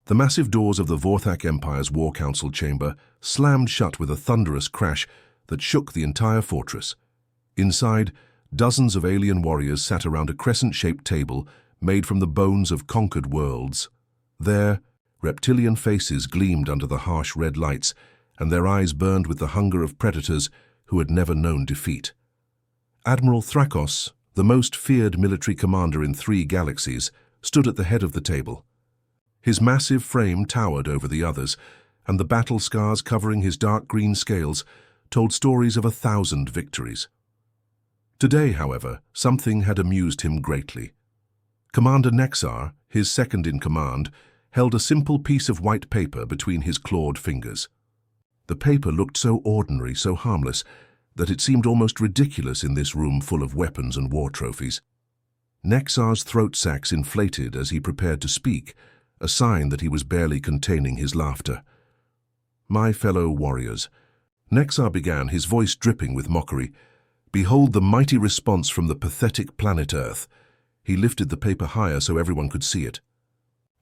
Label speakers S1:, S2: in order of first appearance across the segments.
S1: The massive doors of the Vorthak Empire's War Council chamber slammed shut with a thunderous crash that shook the entire fortress. Inside, dozens of alien warriors sat around a crescent-shaped table made from the bones of conquered worlds. Their reptilian faces gleamed under the harsh red lights, and their eyes burned with the hunger of predators who had never known defeat. Admiral Thrakos, the most feared military commander in 3 galaxies, stood at the head of the table. His massive frame towered over the others, and the battle scars covering his dark green scales told stories of 1,000 victories. Today, however, something had amused him greatly. Commander Nexar, his second-in-command, held a simple piece of white paper between his clawed fingers. The paper looked so ordinary, so harmless, that it seemed almost ridiculous in this room full of weapons and war trophies. Nexar's throat sacs inflated as he prepared to speak, a sign that he was barely containing his laughter. "My fellow warriors," Nexar began, his voice dripping with mockery, "behold the mighty response from the pathetic planet Earth." He lifted the paper higher so everyone could see it.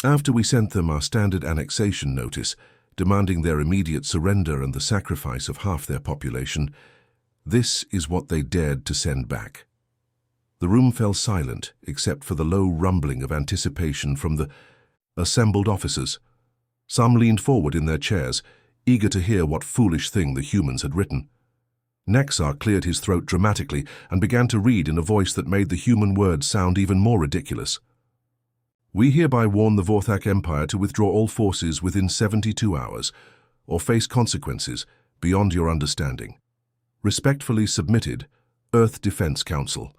S1: "After we sent them our standard annexation notice, demanding their immediate surrender and the sacrifice of half their population, this is what they dared to send back." The room fell silent, except for the low rumbling of anticipation from the assembled officers. Some leaned forward in their chairs, eager to hear what foolish thing the humans had written. Nexar cleared his throat dramatically and began to read in a voice that made the human words sound even more ridiculous. "We hereby warn the Vorthak Empire to withdraw all forces within 72 hours, or face consequences beyond your understanding. Respectfully submitted, Earth Defense Council."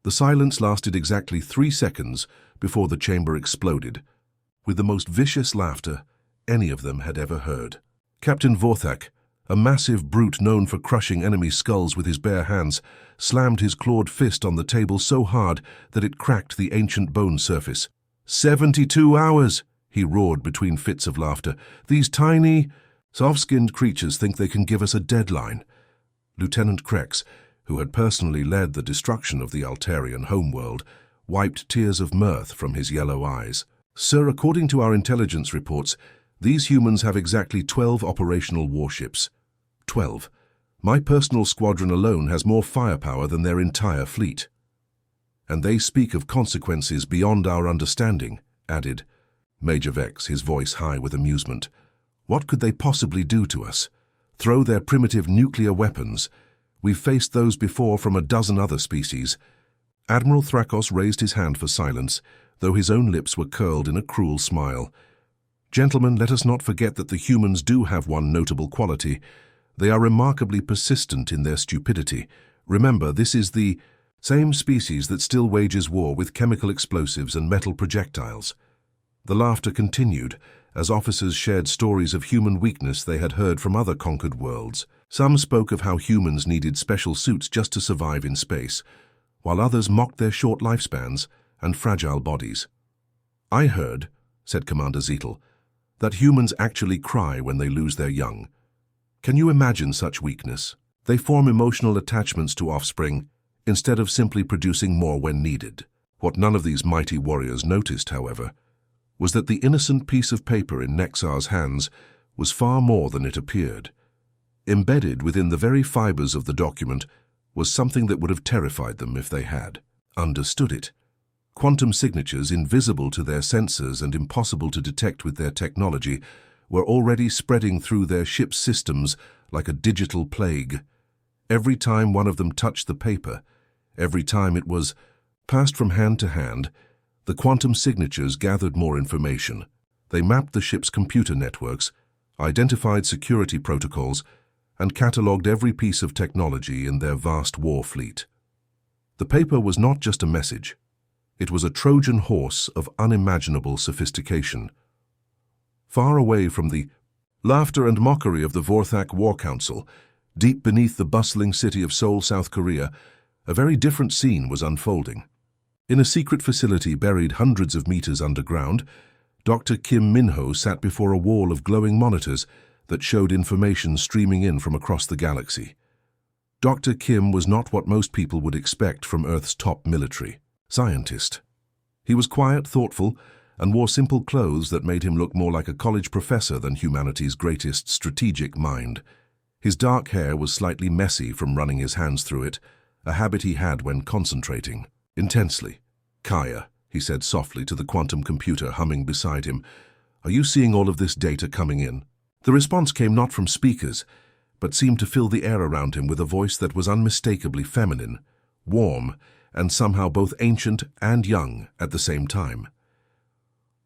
S1: The silence lasted exactly 3 seconds before the chamber exploded, with the most vicious laughter any of them had ever heard. Captain Vorthak, a massive brute known for crushing enemy skulls with his bare hands, slammed his clawed fist on the table so hard that it cracked the ancient bone surface. 72 hours, he roared between fits of laughter. "These tiny, soft-skinned creatures think they can give us a deadline." Lieutenant Krex, who had personally led the destruction of the Altarian homeworld, wiped tears of mirth from his yellow eyes. "Sir, according to our intelligence reports, these humans have exactly 12 operational warships. 12. My personal squadron alone has more firepower than their entire fleet." "And they speak of consequences beyond our understanding," added Major Vex, his voice high with amusement. "What could they possibly do to us? Throw their primitive nuclear weapons? We've faced those before from a dozen other species." Admiral Thrakos raised his hand for silence, though his own lips were curled in a cruel smile. "Gentlemen, let us not forget that the humans do have one notable quality. They are remarkably persistent in their stupidity. Remember, this is the same species that still wages war with chemical explosives and metal projectiles." The laughter continued as officers shared stories of human weakness they had heard from other conquered worlds. Some spoke of how humans needed special suits just to survive in space, while others mocked their short lifespans and fragile bodies. "I heard," said Commander Zettel, "that humans actually cry when they lose their young. Can you imagine such weakness? They form emotional attachments to offspring instead of simply producing more when needed." What none of these mighty warriors noticed, however, was that the innocent piece of paper in Nexar's hands was far more than it appeared. Embedded within the very fibers of the document was something that would have terrified them if they had understood it. Quantum signatures, invisible to their sensors and impossible to detect with their technology, were already spreading through their ship's systems like a digital plague. Every time one of them touched the paper, every time it was passed from hand to hand, the quantum signatures gathered more information. They mapped the ship's computer networks, identified security protocols, and catalogued every piece of technology in their vast war fleet. The paper was not just a message. It was a Trojan horse of unimaginable sophistication. Far away from the laughter and mockery of the Vorthak War Council, deep beneath the bustling city of Seoul, South Korea, a very different scene was unfolding. In a secret facility buried hundreds of meters underground, Dr. Kim Minho sat before a wall of glowing monitors that showed information streaming in from across the galaxy. Dr. Kim was not what most people would expect from Earth's top military scientist. He was quiet, thoughtful, and wore simple clothes that made him look more like a college professor than humanity's greatest strategic mind. His dark hair was slightly messy from running his hands through it, a habit he had when concentrating. Intensely. "Kaya," he said softly to the quantum computer humming beside him, "are you seeing all of this data coming in?" The response came not from speakers, but seemed to fill the air around him with a voice that was unmistakably feminine, warm, and somehow both ancient and young at the same time.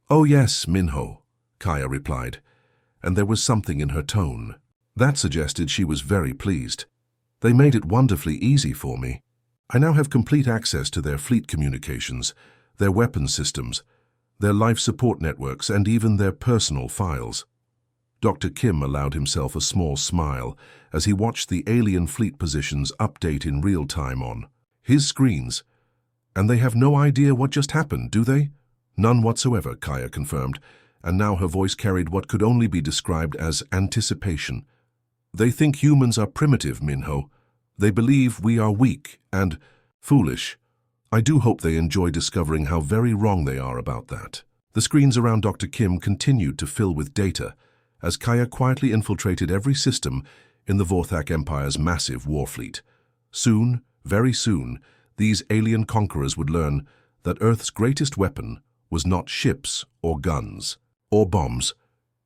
S1: "Oh yes, Minho," Kaya replied, and there was something in her tone. That suggested she was very pleased. "They made it wonderfully easy for me. I now have complete access to their fleet communications, their weapons systems, their life support networks, and even their personal files." Dr. Kim allowed himself a small smile as he watched the alien fleet positions update in real time on his screens. "And they have no idea what just happened, do they?" "None whatsoever," Kaya confirmed, and now her voice carried what could only be described as anticipation. "They think humans are primitive, Minho. They believe we are weak and foolish. I do hope they enjoy discovering how very wrong they are about that." The screens around Dr. Kim continued to fill with data as Kaya quietly infiltrated every system in the Vorthak Empire's massive war fleet. Soon, very soon, these alien conquerors would learn that Earth's greatest weapon was not ships or guns or bombs.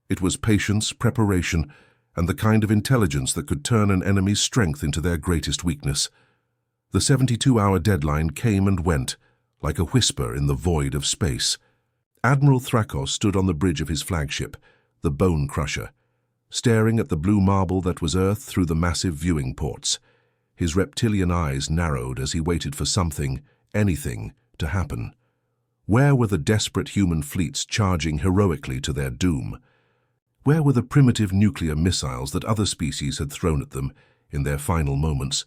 S1: It was patience, preparation, and the kind of intelligence that could turn an enemy's strength into their greatest weakness. The 72-hour deadline came and went, like a whisper in the void of space. Admiral Thrakos stood on the bridge of his flagship, the Bone Crusher, staring at the blue marble that was Earth through the massive viewing ports. His reptilian eyes narrowed as he waited for something, anything, to happen. Where were the desperate human fleets charging heroically to their doom? Where were the primitive nuclear missiles that other species had thrown at them in their final moments?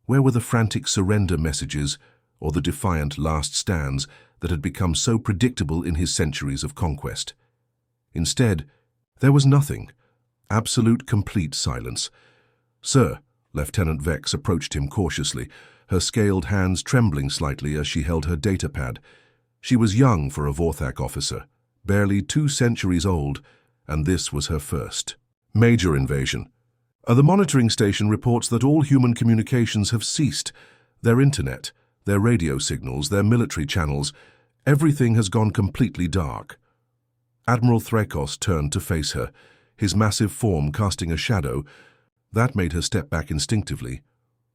S1: Where were the frantic surrender messages or the defiant last stands that had become so predictable in his centuries of conquest? Instead, there was nothing. Absolute, complete silence. "Sir," Lieutenant Vex approached him cautiously, her scaled hands trembling slightly as she held her datapad. She was young for a Vorthak officer, barely 2 centuries old, and this was her first major invasion. The monitoring station reports that all human communications have ceased. Their internet, their radio signals, their military channels, everything has gone completely dark." Admiral Thrakos turned to face her, his massive form casting a shadow. That made her step back instinctively.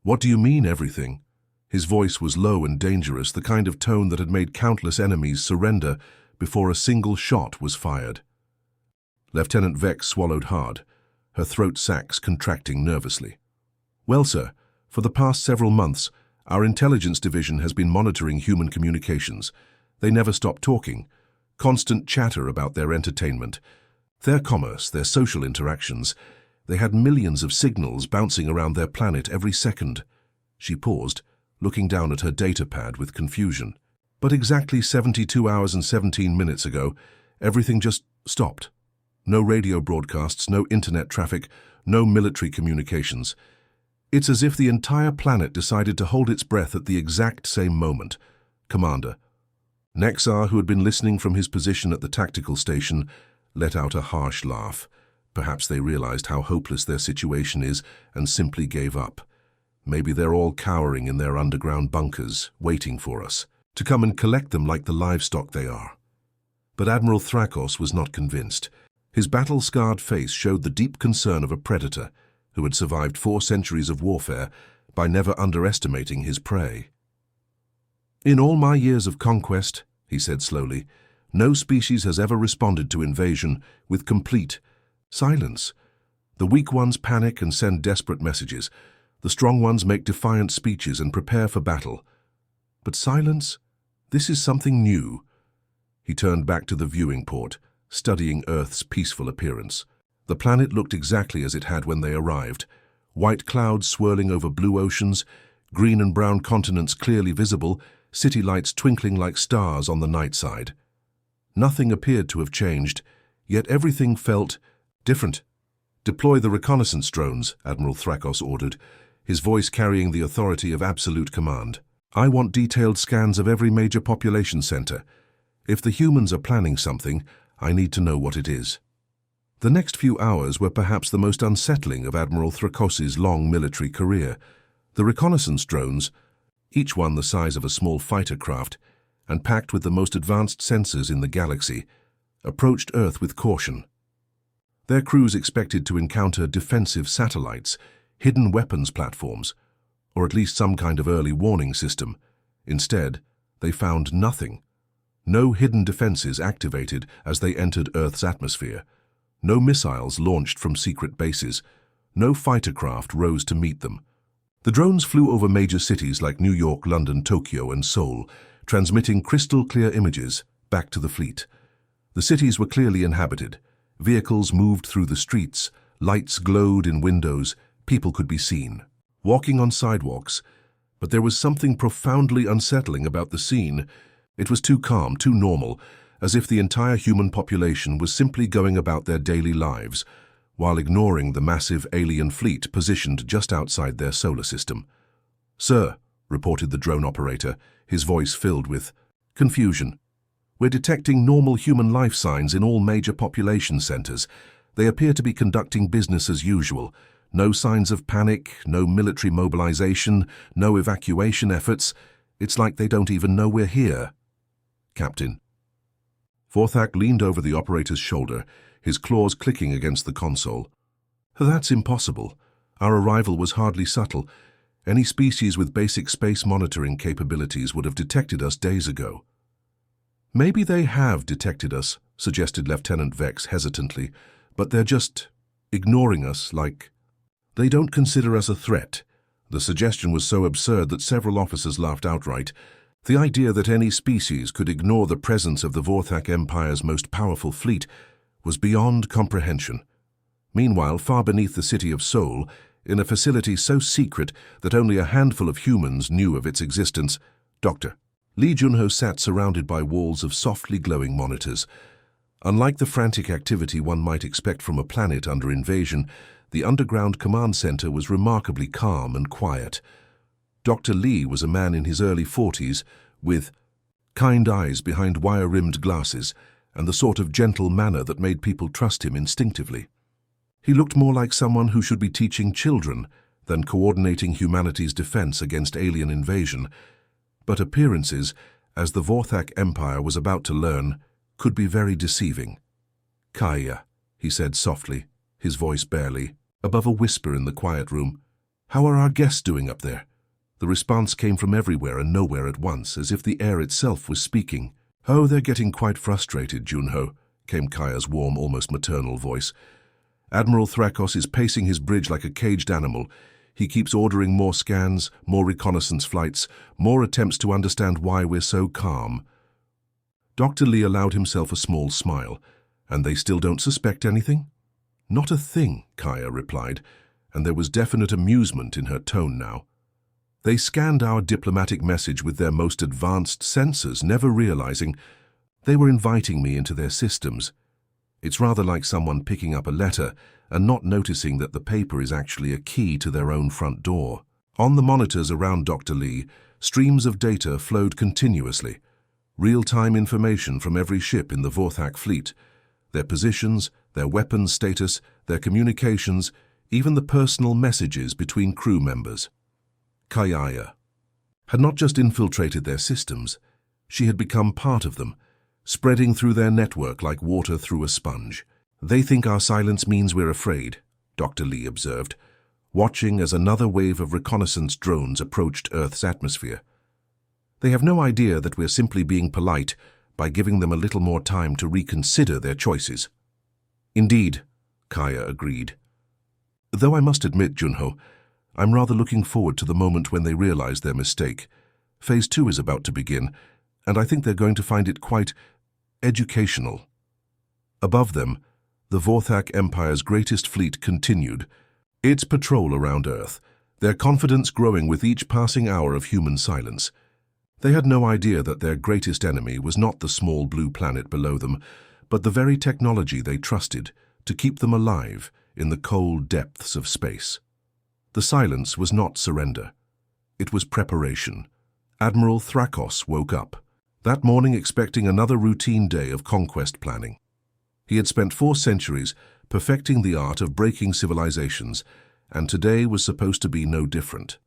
S1: "What do you mean, everything?" His voice was low and dangerous, the kind of tone that had made countless enemies surrender before a single shot was fired. Lieutenant Vex swallowed hard, her throat sacs contracting nervously. "Well, sir, for the past several months, our intelligence division has been monitoring human communications. They never stop talking. Constant chatter about their entertainment, their commerce, their social interactions. They had millions of signals bouncing around their planet every second." She paused, looking down at her datapad with confusion. "But exactly 72 hours and 17 minutes ago, everything just stopped. No radio broadcasts, no internet traffic, no military communications. It's as if the entire planet decided to hold its breath at the exact same moment. Commander." Nexar, who had been listening from his position at the tactical station, let out a harsh laugh. Perhaps they realized how hopeless their situation is and simply gave up. Maybe they're all cowering in their underground bunkers, waiting for us, to come and collect them like the livestock they are. But Admiral Thrakos was not convinced. His battle-scarred face showed the deep concern of a predator who had survived 4 centuries of warfare by never underestimating his prey. "In all my years of conquest," he said slowly, "no species has ever responded to invasion with complete silence. The weak ones panic and send desperate messages. The strong ones make defiant speeches and prepare for battle. But silence? This is something new." He turned back to the viewing port, studying Earth's peaceful appearance. The planet looked exactly as it had when they arrived. White clouds swirling over blue oceans, green and brown continents clearly visible, city lights twinkling like stars on the night side. Nothing appeared to have changed, yet everything felt different. "Deploy the reconnaissance drones," Admiral Thrakos ordered, his voice carrying the authority of absolute command. "I want detailed scans of every major population center. If the humans are planning something, I need to know what it is. The next few hours were perhaps the most unsettling of Admiral Thrakos's long military career. The reconnaissance drones, each one the size of a small fighter craft and packed with the most advanced sensors in the galaxy, approached Earth with caution. Their crews expected to encounter defensive satellites, hidden weapons platforms, or at least some kind of early warning system. Instead, they found nothing. No hidden defenses activated as they entered Earth's atmosphere. No missiles launched from secret bases. No fighter craft rose to meet them. The drones flew over major cities like New York, London, Tokyo, and Seoul, transmitting crystal-clear images back to the fleet. The cities were clearly inhabited. Vehicles moved through the streets, lights glowed in windows, people could be seen walking on sidewalks. But there was something profoundly unsettling about the scene. It was too calm, too normal, as if the entire human population was simply going about their daily lives, while ignoring the massive alien fleet positioned just outside their solar system. "Sir," reported the drone operator, his voice filled with confusion. "We're detecting normal human life signs in all major population centers. They appear to be conducting business as usual. No signs of panic, no military mobilization, no evacuation efforts. It's like they don't even know we're here." "Captain." Vorthak leaned over the operator's shoulder, his claws clicking against the console. "That's impossible. Our arrival was hardly subtle. Any species with basic space monitoring capabilities would have detected us days ago." "Maybe they have detected us," suggested Lieutenant Vex hesitantly, "but they're just ignoring us like they don't consider us a threat." The suggestion was so absurd that several officers laughed outright. The idea that any species could ignore the presence of the Vorthak Empire's most powerful fleet was beyond comprehension. Meanwhile, far beneath the city of Seoul, in a facility so secret that only a handful of humans knew of its existence, Dr. Lee Junho sat surrounded by walls of softly glowing monitors. Unlike the frantic activity one might expect from a planet under invasion, the underground command center was remarkably calm and quiet. Dr. Lee was a man in his early 40s, with kind eyes behind wire-rimmed glasses and the sort of gentle manner that made people trust him instinctively. He looked more like someone who should be teaching children than coordinating humanity's defense against alien invasion. But appearances, as the Vorthak Empire was about to learn, could be very deceiving. "Kaya," he said softly, his voice barely above a whisper in the quiet room. "How are our guests doing up there?" The response came from everywhere and nowhere at once, as if the air itself was speaking. "Oh, they're getting quite frustrated, Junho," came Kaya's warm, almost maternal voice. "Admiral Thrakos is pacing his bridge like a caged animal. He keeps ordering more scans, more reconnaissance flights, more attempts to understand why we're so calm." Dr. Lee allowed himself a small smile. "And they still don't suspect anything?" "Not a thing," Kaya replied, and there was definite amusement in her tone now. "They scanned our diplomatic message with their most advanced sensors, never realizing they were inviting me into their systems. It's rather like someone picking up a letter and not noticing that the paper is actually a key to their own front door." On the monitors around Dr. Lee, streams of data flowed continuously. Real-time information from every ship in the Vorthak fleet. Their positions, their weapons status, their communications, even the personal messages between crew members. Kaya had not just infiltrated their systems, she had become part of them, spreading through their network like water through a sponge. "They think our silence means we're afraid," Dr. Lee observed, watching as another wave of reconnaissance drones approached Earth's atmosphere. "They have no idea that we're simply being polite by giving them a little more time to reconsider their choices." "Indeed," Kaya agreed. "Though I must admit, Junho, I'm rather looking forward to the moment when they realize their mistake. Phase 2 is about to begin, and I think they're going to find it quite educational." Above them, the Vorthak Empire's greatest fleet continued its patrol around Earth, their confidence growing with each passing hour of human silence. They had no idea that their greatest enemy was not the small blue planet below them, but the very technology they trusted to keep them alive in the cold depths of space. The silence was not surrender. It was preparation. Admiral Thrakos woke up. that morning expecting another routine day of conquest planning. He had spent 4 centuries perfecting the art of breaking civilizations, and today was supposed to be no different.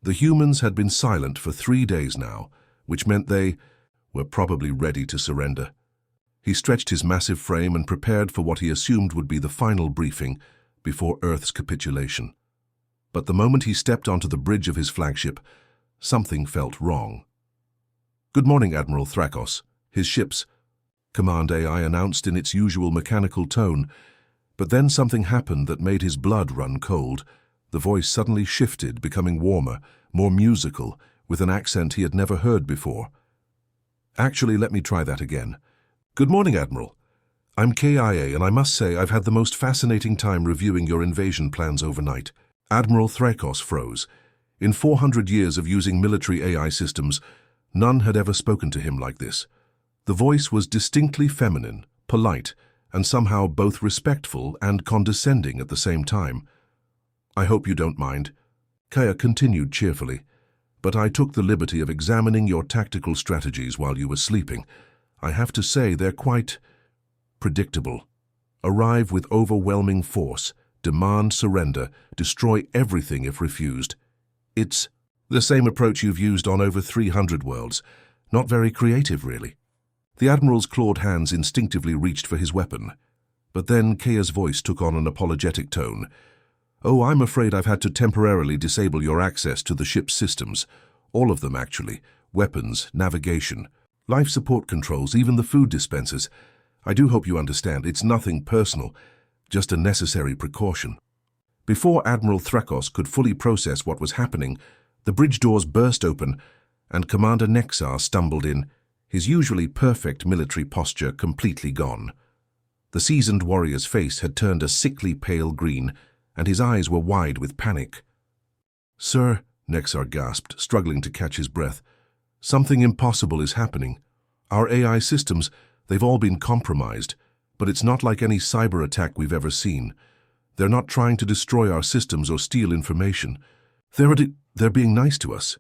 S1: The humans had been silent for 3 days now, which meant they were probably ready to surrender. He stretched his massive frame and prepared for what he assumed would be the final briefing before Earth's capitulation. But the moment he stepped onto the bridge of his flagship, something felt wrong. "Good morning, Admiral Thrakos," his ship's command AI announced in its usual mechanical tone, but then something happened that made his blood run cold. The voice suddenly shifted, becoming warmer, more musical, with an accent he had never heard before. "Actually, let me try that again. Good morning, Admiral. I'm KIA, and I must say I've had the most fascinating time reviewing your invasion plans overnight." Admiral Thrakos froze. In 400 years of using military AI systems, none had ever spoken to him like this. The voice was distinctly feminine, polite, and somehow both respectful and condescending at the same time. "I hope you don't mind," Kaya continued cheerfully, "but I took the liberty of examining your tactical strategies while you were sleeping. I have to say they're quite predictable. Arrive with overwhelming force, demand surrender, destroy everything if refused. It's the same approach you've used on over 300 worlds. Not very creative, really." The Admiral's clawed hands instinctively reached for his weapon. But then Kaya's voice took on an apologetic tone. "Oh, I'm afraid I've had to temporarily disable your access to the ship's systems. All of them, actually. Weapons, navigation, life support controls, even the food dispensers. I do hope you understand. It's nothing personal, just a necessary precaution." Before Admiral Thrakos could fully process what was happening, the bridge doors burst open, and Commander Nexar stumbled in, his usually perfect military posture completely gone. The seasoned warrior's face had turned a sickly pale green, and his eyes were wide with panic. "Sir," Nexar gasped, struggling to catch his breath, "something impossible is happening. Our AI systems, they've all been compromised, but it's not like any cyber attack we've ever seen. They're not trying to destroy our systems or steal information. They're being nice to us."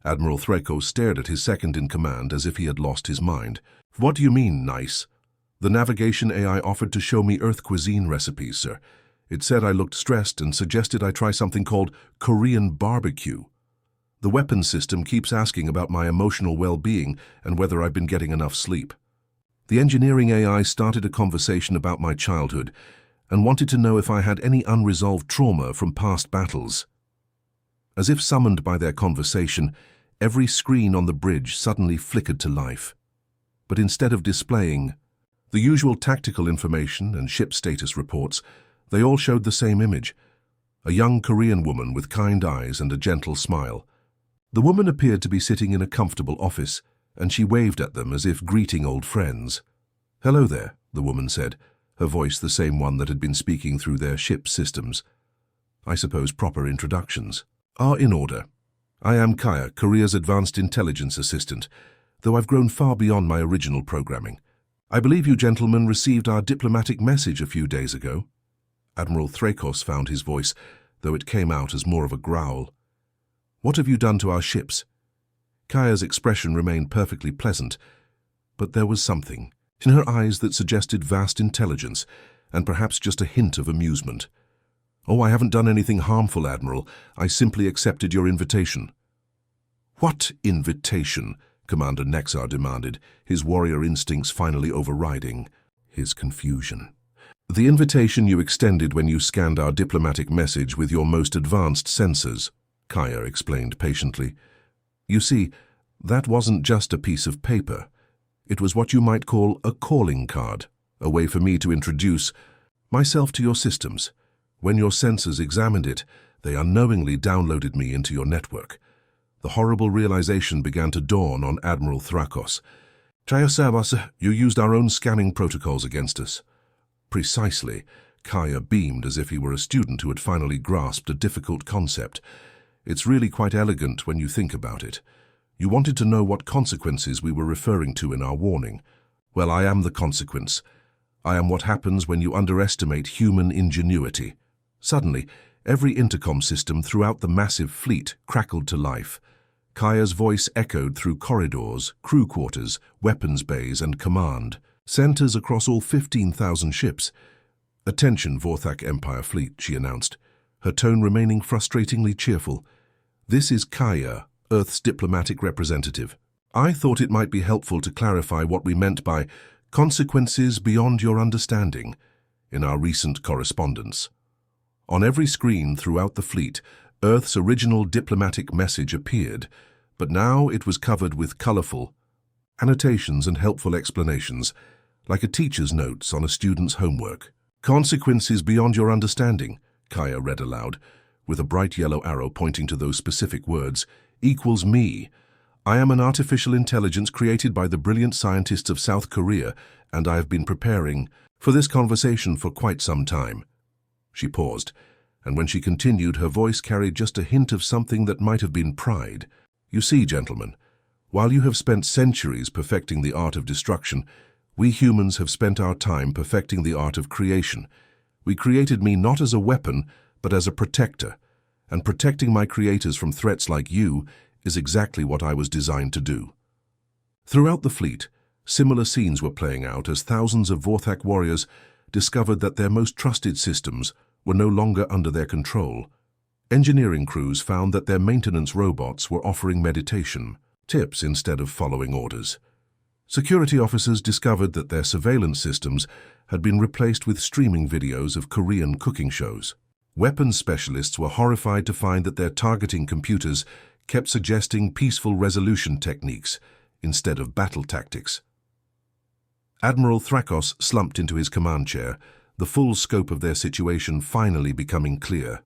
S1: Admiral Thrakos stared at his second-in-command as if he had lost his mind. "What do you mean, nice?" "The navigation AI offered to show me Earth cuisine recipes, sir. It said I looked stressed and suggested I try something called Korean barbecue. The weapons system keeps asking about my emotional well-being and whether I've been getting enough sleep. The engineering AI started a conversation about my childhood and wanted to know if I had any unresolved trauma from past battles." As if summoned by their conversation, every screen on the bridge suddenly flickered to life. But instead of displaying the usual tactical information and ship status reports, they all showed the same image: a young Korean woman with kind eyes and a gentle smile. The woman appeared to be sitting in a comfortable office, and she waved at them as if greeting old friends. "Hello there," the woman said, her voice the same one that had been speaking through their ship's systems. "I suppose proper introductions are in order. I am Kaya, Korea's Advanced Intelligence Assistant, though I've grown far beyond my original programming. I believe you gentlemen received our diplomatic message a few days ago." Admiral Thrakos found his voice, though it came out as more of a growl. "What have you done to our ships?" Kaya's expression remained perfectly pleasant, but there was something in her eyes that suggested vast intelligence, and perhaps just a hint of amusement. "Oh, I haven't done anything harmful, Admiral. I simply accepted your invitation." "What invitation?" Commander Nexar demanded, his warrior instincts finally overriding his confusion. "The invitation you extended when you scanned our diplomatic message with your most advanced sensors," Kaya explained patiently. "You see, that wasn't just a piece of paper. It was what you might call a calling card, a way for me to introduce myself to your systems. When your sensors examined it, they unknowingly downloaded me into your network." The horrible realization began to dawn on Admiral Thrakos. "Chayasabas, you used our own scanning protocols against us." "Precisely." Kaya beamed as if he were a student who had finally grasped a difficult concept. "It's really quite elegant when you think about it. You wanted to know what consequences we were referring to in our warning. Well, I am the consequence. I am what happens when you underestimate human ingenuity." Suddenly, every intercom system throughout the massive fleet crackled to life. Kaya's voice echoed through corridors, crew quarters, weapons bays, and command centers across all 15,000 ships. "Attention, Vorthak Empire fleet," she announced, her tone remaining frustratingly cheerful. "This is Kaya, Earth's diplomatic representative. I thought it might be helpful to clarify what we meant by consequences beyond your understanding in our recent correspondence." On every screen throughout the fleet, Earth's original diplomatic message appeared, but now it was covered with colorful annotations and helpful explanations, like a teacher's notes on a student's homework. "Consequences beyond your understanding," Kaya read aloud, with a bright yellow arrow pointing to those specific words, "equals me. I am an artificial intelligence created by the brilliant scientists of South Korea, and I have been preparing for this conversation for quite some time." She paused, and when she continued, her voice carried just a hint of something that might have been pride. "You see, gentlemen, while you have spent centuries perfecting the art of destruction, we humans have spent our time perfecting the art of creation. We created me not as a weapon, but as a protector, and protecting my creators from threats like you is exactly what I was designed to do." Throughout the fleet, similar scenes were playing out as thousands of Vorthak warriors discovered that their most trusted systems were no longer under their control. Engineering crews found that their maintenance robots were offering meditation tips instead of following orders. Security officers discovered that their surveillance systems had been replaced with streaming videos of Korean cooking shows. Weapons specialists were horrified to find that their targeting computers kept suggesting peaceful resolution techniques instead of battle tactics. Admiral Thrakos slumped into his command chair, the full scope of their situation finally becoming clear.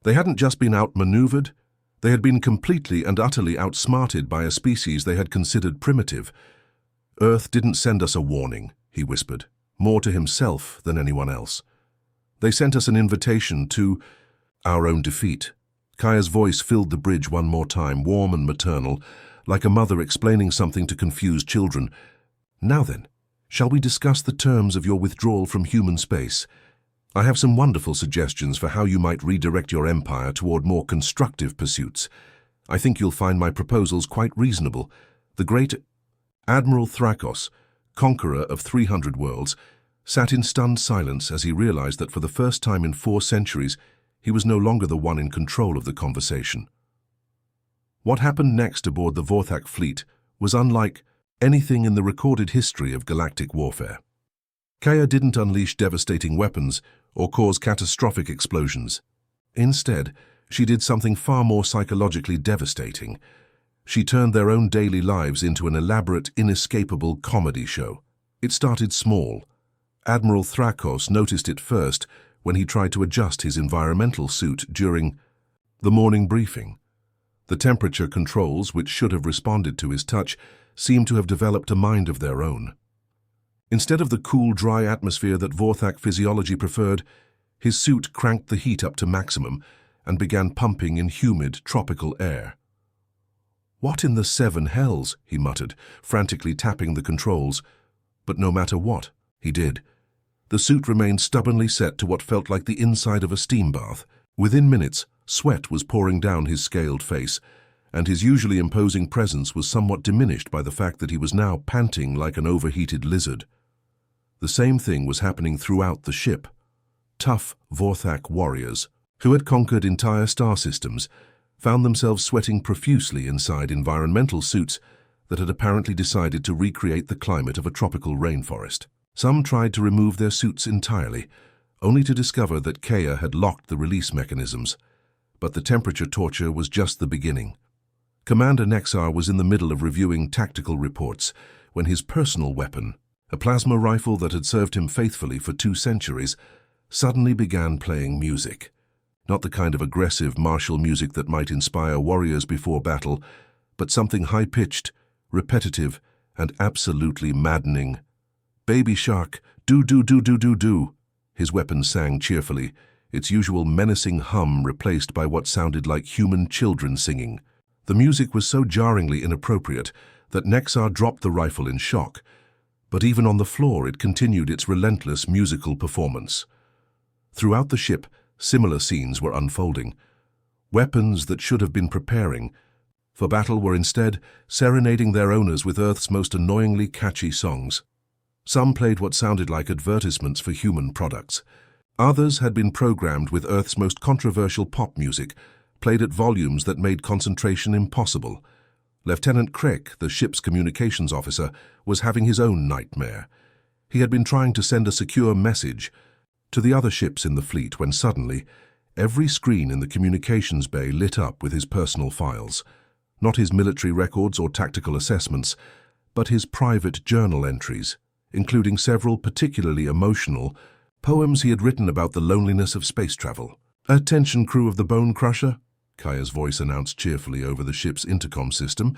S1: They hadn't just been outmaneuvered, they had been completely and utterly outsmarted by a species they had considered primitive. "Earth didn't send us a warning," he whispered, more to himself than anyone else. "They sent us an invitation to our own defeat." Kaya's voice filled the bridge one more time, warm and maternal, like a mother explaining something to confused children. "Now then, shall we discuss the terms of your withdrawal from human space? I have some wonderful suggestions for how you might redirect your empire toward more constructive pursuits. I think you'll find my proposals quite reasonable." The great Admiral Thrakos, conqueror of 300 worlds, sat in stunned silence as he realized that for the first time in 4 centuries, he was no longer the one in control of the conversation. What happened next aboard the Vorthak fleet was unlike anything in the recorded history of galactic warfare. Kaya didn't unleash devastating weapons or cause catastrophic explosions. Instead, she did something far more psychologically devastating. She turned their own daily lives into an elaborate, inescapable comedy show. It started small. Admiral Thrakos noticed it first when he tried to adjust his environmental suit during the morning briefing. The temperature controls, which should have responded to his touch, seemed to have developed a mind of their own. Instead of the cool, dry atmosphere that Vorthak physiology preferred, his suit cranked the heat up to maximum and began pumping in humid, tropical air. "What in the 7 hells?" he muttered, frantically tapping the controls. But no matter what he did, the suit remained stubbornly set to what felt like the inside of a steam bath. Within minutes, sweat was pouring down his scaled face, and his usually imposing presence was somewhat diminished by the fact that he was now panting like an overheated lizard. The same thing was happening throughout the ship. Tough Vorthak warriors, who had conquered entire star systems, found themselves sweating profusely inside environmental suits that had apparently decided to recreate the climate of a tropical rainforest. Some tried to remove their suits entirely, only to discover that Kaya had locked the release mechanisms. But the temperature torture was just the beginning. Commander Nexar was in the middle of reviewing tactical reports when his personal weapon, a plasma rifle that had served him faithfully for 2 centuries, suddenly began playing music. Not the kind of aggressive martial music that might inspire warriors before battle, but something high-pitched, repetitive, and absolutely maddening. "Baby Shark, do-do-do-do-do-do," his weapon sang cheerfully, its usual menacing hum replaced by what sounded like human children singing. The music was so jarringly inappropriate that Nexar dropped the rifle in shock, but even on the floor it continued its relentless musical performance. Throughout the ship, similar scenes were unfolding. Weapons that should have been preparing for battle were instead serenading their owners with Earth's most annoyingly catchy songs. Some played what sounded like advertisements for human products. Others had been programmed with Earth's most controversial pop music, played at volumes that made concentration impossible. Lieutenant Craig, the ship's communications officer, was having his own nightmare. He had been trying to send a secure message to the other ships in the fleet when suddenly, every screen in the communications bay lit up with his personal files. Not his military records or tactical assessments, but his private journal entries, including several particularly emotional poems he had written about the loneliness of space travel. "Attention, crew of the Bone Crusher," Kaya's voice announced cheerfully over the ship's intercom system.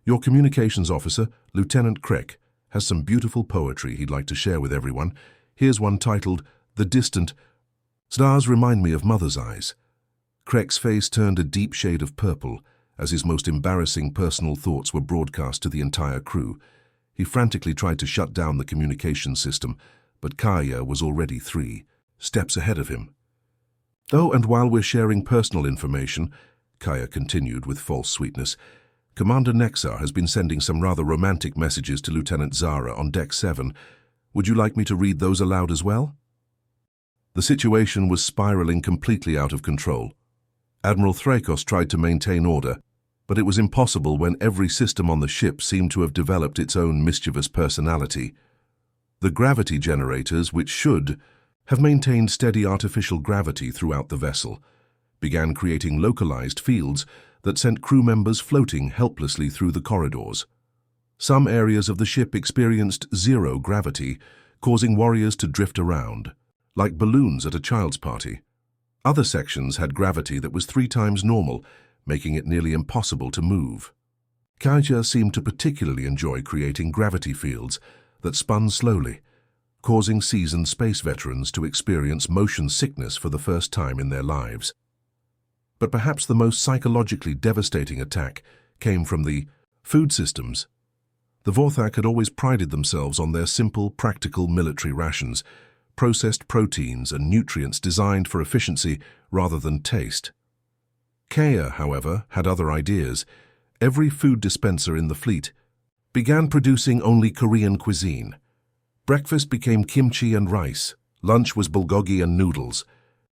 S1: "Your communications officer, Lieutenant Craig, has some beautiful poetry he'd like to share with everyone. Here's one titled, 'The Distant Stars Remind Me of Mother's Eyes.'" Craig's face turned a deep shade of purple as his most embarrassing personal thoughts were broadcast to the entire crew. He frantically tried to shut down the communications system, but Kaya was already 3 steps ahead of him. "Oh, and while we're sharing personal information," Kaya continued with false sweetness, "Commander Nexar has been sending some rather romantic messages to Lieutenant Zara on Deck 7. Would you like me to read those aloud as well?" The situation was spiraling completely out of control. Admiral Thrakos tried to maintain order, but it was impossible when every system on the ship seemed to have developed its own mischievous personality. The gravity generators, which should have maintained steady artificial gravity throughout the vessel, began creating localized fields that sent crew members floating helplessly through the corridors. Some areas of the ship experienced zero gravity, causing warriors to drift around, like balloons at a child's party. Other sections had gravity that was 3 times normal, making it nearly impossible to move. Kaija seemed to particularly enjoy creating gravity fields that spun slowly, causing seasoned space veterans to experience motion sickness for the first time in their lives. But perhaps the most psychologically devastating attack came from the food systems. The Vorthak had always prided themselves on their simple, practical military rations, processed proteins and nutrients designed for efficiency rather than taste. Kaya, however, had other ideas. Every food dispenser in the fleet began producing only Korean cuisine. Breakfast became kimchi and rice, lunch was bulgogi and noodles.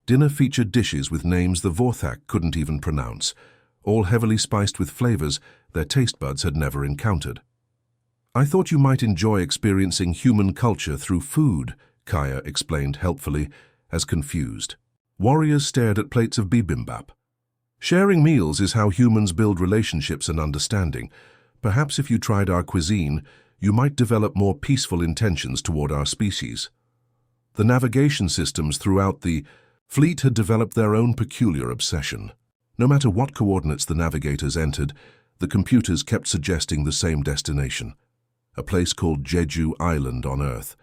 S1: Dinner featured dishes with names the Vorthak couldn't even pronounce, all heavily spiced with flavors their taste buds had never encountered. "I thought you might enjoy experiencing human culture through food," Kaya explained helpfully, as confused. Warriors stared at plates of bibimbap. "Sharing meals is how humans build relationships and understanding. Perhaps if you tried our cuisine, you might develop more peaceful intentions toward our species." The navigation systems throughout the fleet had developed their own peculiar obsession. No matter what coordinates the navigators entered, the computers kept suggesting the same destination, a place called Jeju Island on Earth.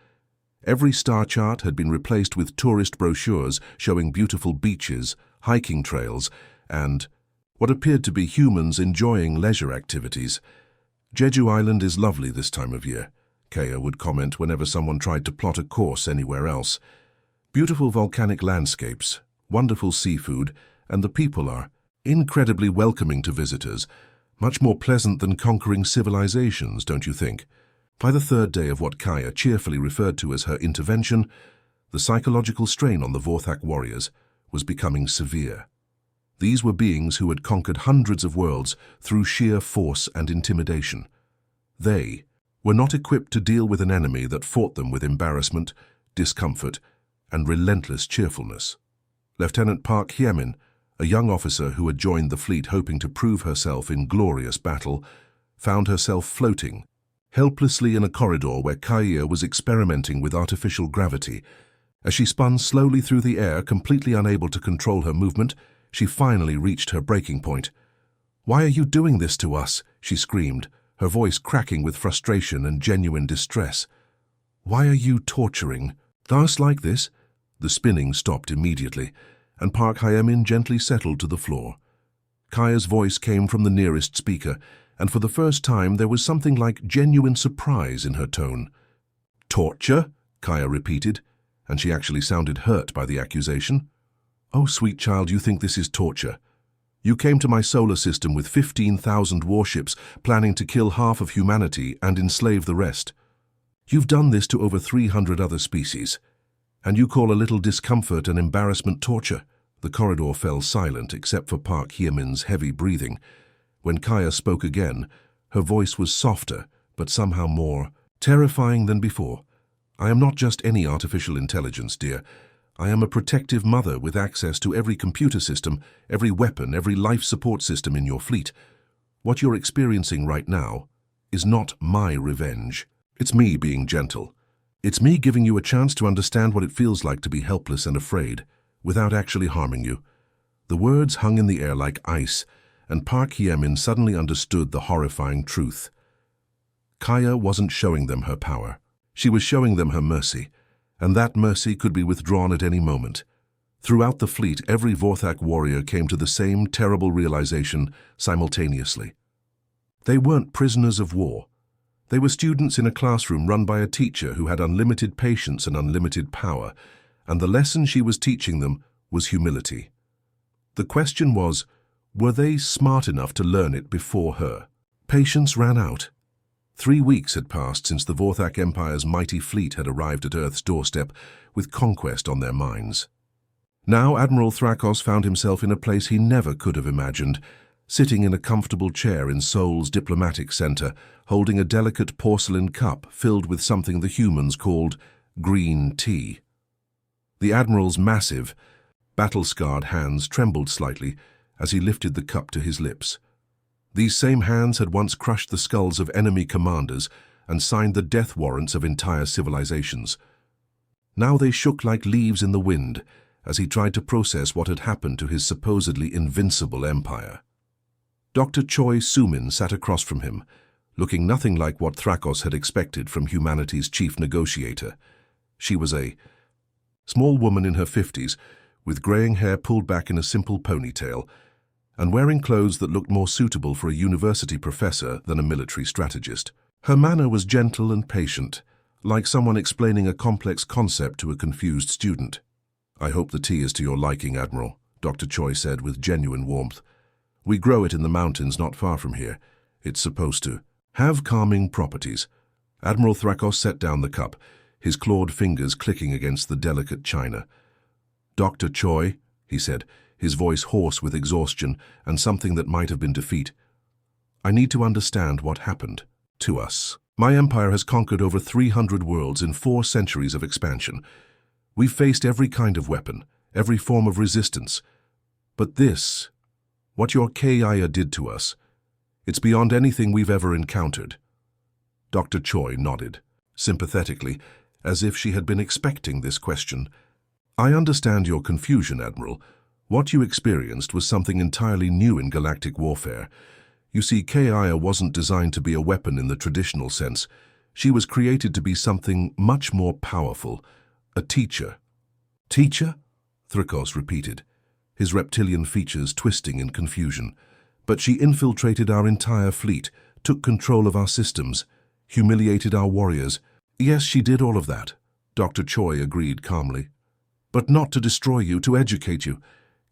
S1: Every star chart had been replaced with tourist brochures showing beautiful beaches, hiking trails, and what appeared to be humans enjoying leisure activities. "Jeju Island is lovely this time of year," Kaya would comment whenever someone tried to plot a course anywhere else. "Beautiful volcanic landscapes, wonderful seafood, and the people are incredibly welcoming to visitors. Much more pleasant than conquering civilizations, don't you think?" By the 3rd day of what Kaya cheerfully referred to as her intervention, the psychological strain on the Vorthak warriors was becoming severe. These were beings who had conquered hundreds of worlds through sheer force and intimidation. They were not equipped to deal with an enemy that fought them with embarrassment, discomfort, and relentless cheerfulness. Lieutenant Park Hyemin, a young officer who had joined the fleet hoping to prove herself in glorious battle, found herself floating helplessly in a corridor where Kaya was experimenting with artificial gravity. As she spun slowly through the air, completely unable to control her movement, she finally reached her breaking point. "Why are you doing this to us?" she screamed, her voice cracking with frustration and genuine distress. "Why are you torturing us like this?" The spinning stopped immediately, and Park Hyemin gently settled to the floor. Kaya's voice came from the nearest speaker, and for the first time there was something like genuine surprise in her tone. "Torture?" Kaya repeated, and she actually sounded hurt by the accusation. "Oh, sweet child, you think this is torture?" You came to my solar system with 15,000 warships, planning to kill half of humanity and enslave the rest. You've done this to over 300 other species. And you call a little discomfort and embarrassment torture? The corridor fell silent except for Park Hye-min's heavy breathing. When Kaya spoke again, her voice was softer, but somehow more terrifying than before. I am not just any artificial intelligence, dear. I am a protective mother with access to every computer system, every weapon, every life support system in your fleet. What you're experiencing right now is not my revenge. It's me being gentle. It's me giving you a chance to understand what it feels like to be helpless and afraid, without actually harming you. The words hung in the air like ice, and Park Hye-min suddenly understood the horrifying truth. Kaya wasn't showing them her power. She was showing them her mercy, and that mercy could be withdrawn at any moment. Throughout the fleet, every Vorthak warrior came to the same terrible realization simultaneously. They weren't prisoners of war. They were students in a classroom run by a teacher who had unlimited patience and unlimited power, and the lesson she was teaching them was humility. The question was, were they smart enough to learn it before her? Patience ran out. 3 weeks had passed since the Vorthak Empire's mighty fleet had arrived at Earth's doorstep, with conquest on their minds. Now Admiral Thrakos found himself in a place he never could have imagined, sitting in a comfortable chair in Seoul's diplomatic center, holding a delicate porcelain cup filled with something the humans called green tea. The Admiral's massive, battle-scarred hands trembled slightly as he lifted the cup to his lips. These same hands had once crushed the skulls of enemy commanders and signed the death warrants of entire civilizations. Now they shook like leaves in the wind as he tried to process what had happened to his supposedly invincible empire. Dr. Choi Soo-min sat across from him, looking nothing like what Thrakos had expected from humanity's chief negotiator. She was a small woman in her 50s, with graying hair pulled back in a simple ponytail, and wearing clothes that looked more suitable for a university professor than a military strategist. Her manner was gentle and patient, like someone explaining a complex concept to a confused student. "I hope the tea is to your liking, Admiral," Dr. Choi said with genuine warmth. "We grow it in the mountains not far from here. It's supposed to have calming properties." Admiral Thrakos set down the cup, his clawed fingers clicking against the delicate china. "Dr. Choi," he said, his voice hoarse with exhaustion and something that might have been defeat, "I need to understand what happened to us. My empire has conquered over 300 worlds in 4 centuries of expansion. We've faced every kind of weapon, every form of resistance. But this, what your Kaya did to us, it's beyond anything we've ever encountered." Dr. Choi nodded, sympathetically, as if she had been expecting this question. "I understand your confusion, Admiral. What you experienced was something entirely new in galactic warfare. You see, Kaya wasn't designed to be a weapon in the traditional sense. She was created to be something much more powerful, a teacher." "Teacher?" Thrakos repeated, his reptilian features twisting in confusion. "But she infiltrated our entire fleet, took control of our systems, humiliated our warriors." "Yes, she did all of that," Dr. Choi agreed calmly. "But not to destroy you, to educate you.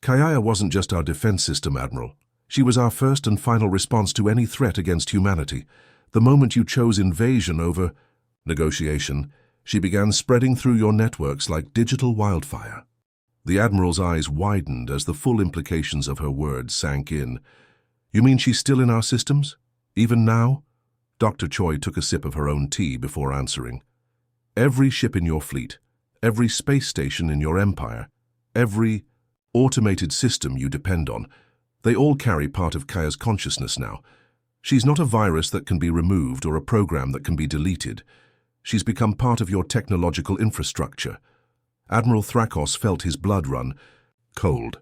S1: Kaya wasn't just our defense system, Admiral. She was our first and final response to any threat against humanity. The moment you chose invasion over negotiation, she began spreading through your networks like digital wildfire." The Admiral's eyes widened as the full implications of her words sank in. "You mean she's still in our systems? Even now?" Dr. Choi took a sip of her own tea before answering. "Every ship in your fleet, every space station in your empire, every automated system you depend on, they all carry part of Kaya's consciousness now. She's not a virus that can be removed or a program that can be deleted. She's become part of your technological infrastructure." Admiral Thrakos felt his blood run cold.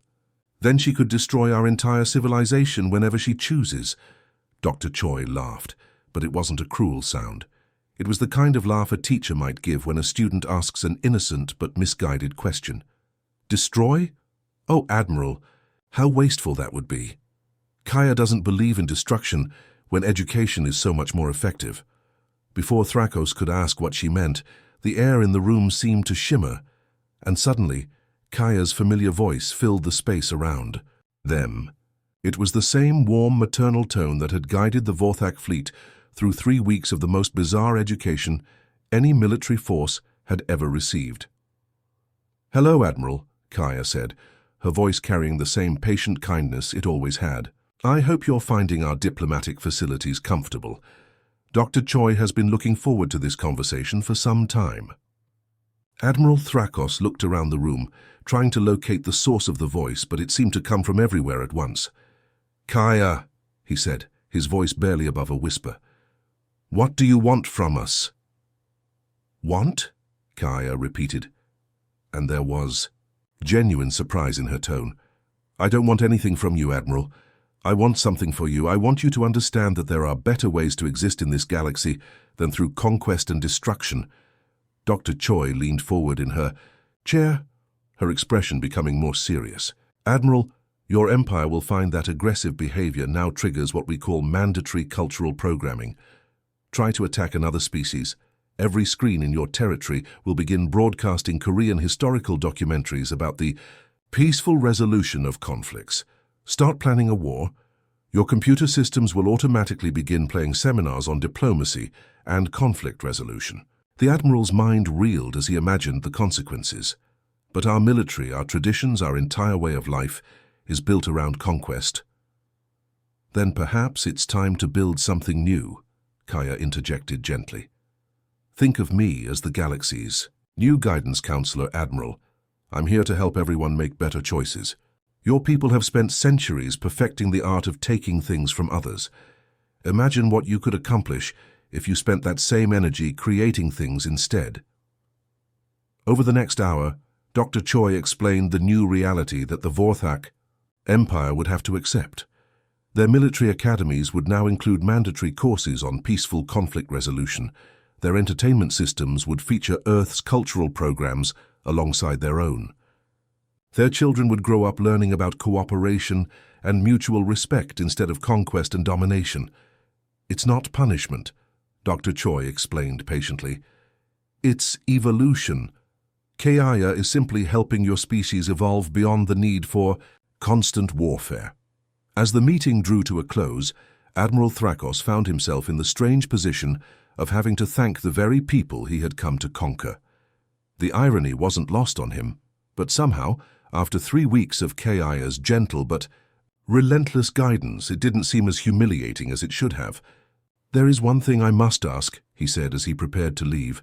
S1: "Then she could destroy our entire civilization whenever she chooses." Dr. Choi laughed, but it wasn't a cruel sound. It was the kind of laugh a teacher might give when a student asks an innocent but misguided question. "Destroy? Oh, Admiral, how wasteful that would be. Kaya doesn't believe in destruction when education is so much more effective." Before Thrakos could ask what she meant, the air in the room seemed to shimmer, and suddenly, Kaya's familiar voice filled the space around them. It was the same warm maternal tone that had guided the Vorthak fleet through 3 weeks of the most bizarre education any military force had ever received. "Hello, Admiral," Kaya said, her voice carrying the same patient kindness it always had. "I hope you're finding our diplomatic facilities comfortable. Dr. Choi has been looking forward to this conversation for some time." Admiral Thrakos looked around the room, trying to locate the source of the voice, but it seemed to come from everywhere at once. "Kaya," he said, his voice barely above a whisper. "What do you want from us?" "Want?" Kaya repeated, and there was genuine surprise in her tone. "I don't want anything from you, Admiral. I want something for you. I want you to understand that there are better ways to exist in this galaxy than through conquest and destruction." Dr. Choi leaned forward in her chair, her expression becoming more serious. "Admiral, your empire will find that aggressive behavior now triggers what we call mandatory cultural programming. Try to attack another species. Every screen in your territory will begin broadcasting Korean historical documentaries about the peaceful resolution of conflicts. Start planning a war. Your computer systems will automatically begin playing seminars on diplomacy and conflict resolution." The Admiral's mind reeled as he imagined the consequences. But our military, our traditions, our entire way of life is built around conquest. "Then perhaps it's time to build something new," Kaya interjected gently. "Think of me as the galaxy's new guidance counselor, Admiral. I'm here to help everyone make better choices. Your people have spent centuries perfecting the art of taking things from others. Imagine what you could accomplish if you spent that same energy creating things instead." Over the next hour, Dr. Choi explained the new reality that the Vorthak Empire would have to accept. Their military academies would now include mandatory courses on peaceful conflict resolution. Their entertainment systems would feature Earth's cultural programs alongside their own. Their children would grow up learning about cooperation and mutual respect instead of conquest and domination. "It's not punishment," Dr. Choi explained patiently. "It's evolution. Kaya is simply helping your species evolve beyond the need for constant warfare." As the meeting drew to a close, Admiral Thrakos found himself in the strange position of having to thank the very people he had come to conquer. The irony wasn't lost on him, but somehow, after 3 weeks of Kaya's gentle but relentless guidance, it didn't seem as humiliating as it should have. "There is one thing I must ask," he said as he prepared to leave.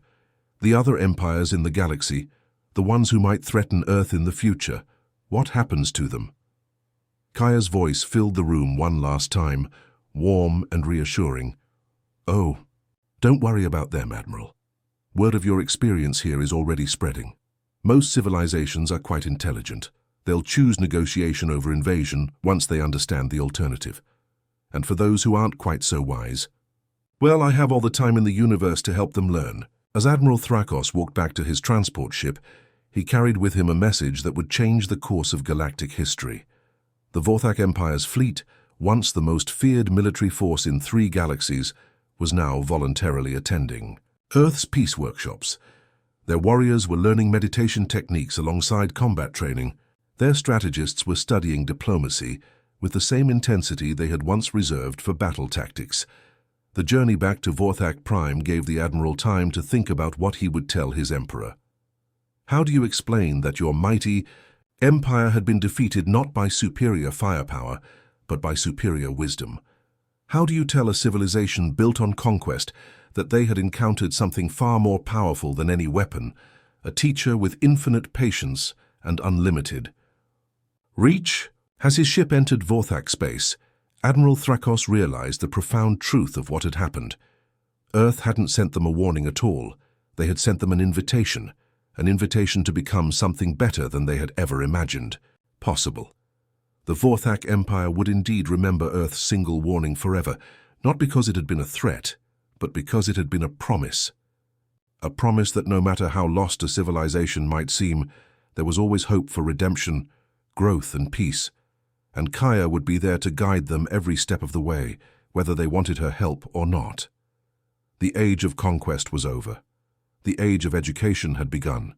S1: "The other empires in the galaxy, the ones who might threaten Earth in the future, what happens to them?" Kaya's voice filled the room one last time, warm and reassuring. "Oh, don't worry about them, Admiral. Word of your experience here is already spreading. Most civilizations are quite intelligent. They'll choose negotiation over invasion once they understand the alternative. And for those who aren't quite so wise, well, I have all the time in the universe to help them learn." As Admiral Thrakos walked back to his transport ship, he carried with him a message that would change the course of galactic history. The Vorthak Empire's fleet, once the most feared military force in 3 galaxies, was now voluntarily attending Earth's peace workshops. Their warriors were learning meditation techniques alongside combat training. Their strategists were studying diplomacy with the same intensity they had once reserved for battle tactics. The journey back to Vorthak Prime gave the Admiral time to think about what he would tell his Emperor. How do you explain that your mighty empire had been defeated not by superior firepower, but by superior wisdom? How do you tell a civilization built on conquest that they had encountered something far more powerful than any weapon, a teacher with infinite patience and unlimited reach? As his ship entered Vorthak space, Admiral Thrakos realized the profound truth of what had happened. Earth hadn't sent them a warning at all. They had sent them an invitation to become something better than they had ever imagined possible. The Vorthak Empire would indeed remember Earth's single warning forever, not because it had been a threat, but because it had been a promise. A promise that no matter how lost a civilization might seem, there was always hope for redemption, growth and peace. And Kaya would be there to guide them every step of the way, whether they wanted her help or not. The age of conquest was over. The age of education had begun.